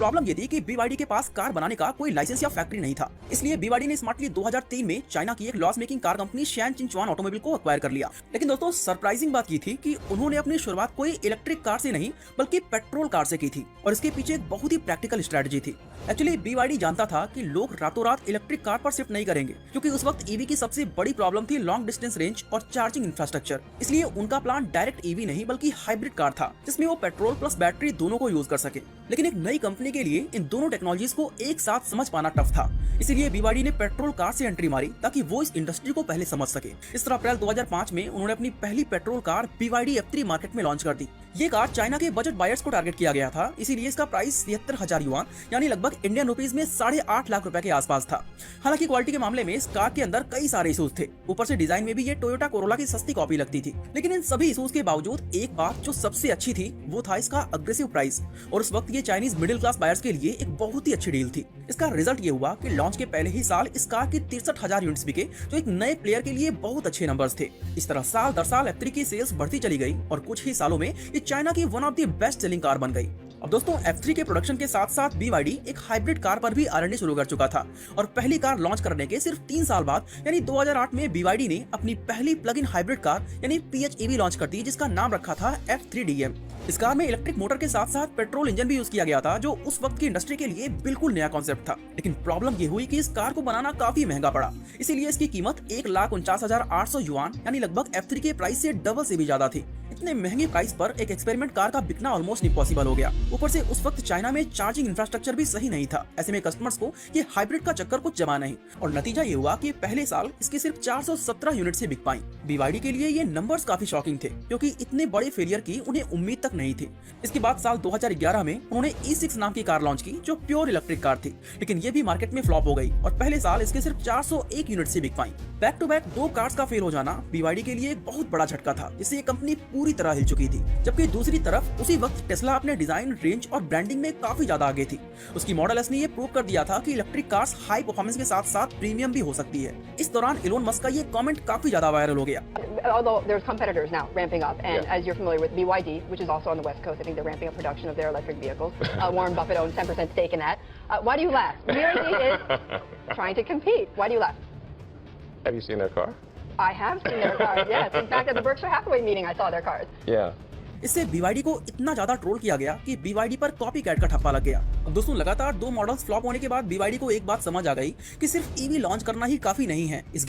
Problem ये थी कि BYD के पास कार बनाने का कोई लाइसेंस या फैक्ट्री नहीं था, इसलिए BYD ने स्मार्टली 2003 में चाइना की एक लॉस मेकिंग कार कंपनी शैन चिंचुआन ऑटोमोबाइल को एक्वायर कर लिया। लेकिन दोस्तों सरप्राइजिंग बात ये थी कि उन्होंने अपनी शुरुआत कोई इलेक्ट्रिक कार से नहीं बल्कि पेट्रोल कार से की थी और इसके पीछे एक बहुत ही प्रैक्टिकल स्ट्रेटजी थी। एक्चुअली BYD जानता था कि लोग रातों रात इलेक्ट्रिक कार पर शिफ्ट नहीं करेंगे, क्योंकि उस वक्त ईवी की सबसे बड़ी प्रॉब्लम थी लॉन्ग डिस्टेंस रेंज और चार्जिंग इंफ्रास्ट्रक्चर। इसलिए उनका प्लान डायरेक्ट ईवी नहीं बल्कि हाइब्रिड कार था, जिसमें वो पेट्रोल प्लस बैटरी दोनों को यूज कर सके। लेकिन एक नई कंपनी के लिए इन दोनों टेक्नोलॉजीज को एक साथ समझ पाना टफ था, इसीलिए BYD ने पेट्रोल कार से एंट्री मारी ताकि वो इस इंडस्ट्री को पहले समझ सके। इस तरह अप्रैल 2005 में उन्होंने अपनी पहली petrol car BYD F3 market में लॉन्च कर दी। ये कार चाइना के बजट बायर्स को टारगेट किया गया था, इसीलिए इसका प्राइस 73,000 युआन यानी लगभग इंडियन रुपीज में 8.5 लाख रुपए के आसपास था। हालांकि क्वालिटी के मामले में इस कार के अंदर कई सारे इशूज थे, ऊपर से डिजाइन में भी ये टोयोटा कोरोला की सस्ती कॉपी लगती थी। लेकिन इन सभी इशूज के बावजूद एक बात जो सबसे अच्छी थी वो था इसका अग्रेसिव प्राइस, और उस वक्त ये चाइनीज मिडिल क्लास बायर्स के लिए एक बहुत ही अच्छी डील थी। इसका रिजल्ट ये हुआ कि लॉन्च के पहले ही साल इस कार की 63,000 यूनिट्स बिके, जो एक नए प्लेयर के लिए बहुत अच्छे नंबर्स थे। इस तरह साल दर साल F3 की सेल्स बढ़ती चली गई और कुछ ही सालों में ये चाइना की one of the best selling car बन गई। अब दोस्तों F3 के प्रोडक्शन के साथ साथ BYD एक हाइब्रिड कार पर भी R&D शुरू कर चुका था, और पहली कार लॉन्च करने के सिर्फ 3 साल बाद यानी 2008 में BYD ने अपनी पहली प्लग इन हाइब्रिड कार यानी PHEV लॉन्च कर दी, जिसका नाम रखा था F3DM। इस कार में इलेक्ट्रिक मोटर के साथ साथ पेट्रोल इंजन भी यूज किया गया था, जो उस वक्त की इंडस्ट्री के लिए बिल्कुल नया कॉन्सेप्ट था। लेकिन प्रॉब्लम ये हुई कि इस कार को बनाना काफी महंगा पड़ा, इसीलिए इसकी कीमत 1,49,800 युआन यानी लगभग F3 के प्राइस से डबल से भी ज्यादा थी। इतने महंगे प्राइस पर एक एक्सपेरिमेंट कार का बिकना ऑलमोस्ट इम्पॉसिबल हो गया। ऊपर से उस वक्त चाइना में चार्जिंग इंफ्रास्ट्रक्चर भी सही नहीं था, ऐसे में कस्टमर्स को ये हाइब्रिड का चक्कर कुछ जमा नहीं, और नतीजा ये हुआ कि पहले साल इसके सिर्फ 417 यूनिट से बिक पाई। BYD के लिए ये नंबर्स काफी शॉकिंग थे, क्योंकि इतने बड़े फेलियर की उन्हें उम्मीद तक नहीं थी। इसके बाद साल 2011 में उन्होंने E6 नाम की कार लॉन्च की, जो प्योर इलेक्ट्रिक कार थी, लेकिन ये भी मार्केट में फ्लॉप हो गई और पहले साल इसके सिर्फ 401 यूनिट से बिक पाई। बैक टू बैक 2 कार्स का फेल हो जाना BYD के लिए एक बहुत बड़ा झटका था, जिससे ये कंपनी पूरी तरह हिल चुकी थी। जबकि दूसरी तरफ उसी वक्त टेस्ला अपने डिजाइन, रेंज और ब्रांडिंग में काफी ज्यादा आगे थी। उसकी मॉडल एस ने ये प्रूव कर दिया था कि इलेक्ट्रिक कार्स हाई परफॉर्मेंस के साथ साथ प्रीमियम भी हो सकती है। इस दौरान इलोन मस्क का ये कमेंट काफी ज्यादा वायरल हो गया। Although there's competitors now ramping up, and as you're familiar with BYD, which is also on the West Coast, I think they're ramping up production of their electric vehicles. Warren Buffett owns 10% stake in that. Why do you laugh? BYD is trying to compete. Why do you laugh? Have you seen their car? I have seen their cars, yes. In fact, at the Berkshire Hathaway meeting, I saw their cars. Yeah. इससे BYD को इतना ज्यादा troll किया गया कि BYD पर copy cat का ठप्पा लग गया। अब दोस्तों लगातार 2 मॉडल्स फ्लॉप होने के बाद BYD को एक बात समझ आ गई कि सिर्फ EV लॉन्च करना ही काफी नहीं है, इस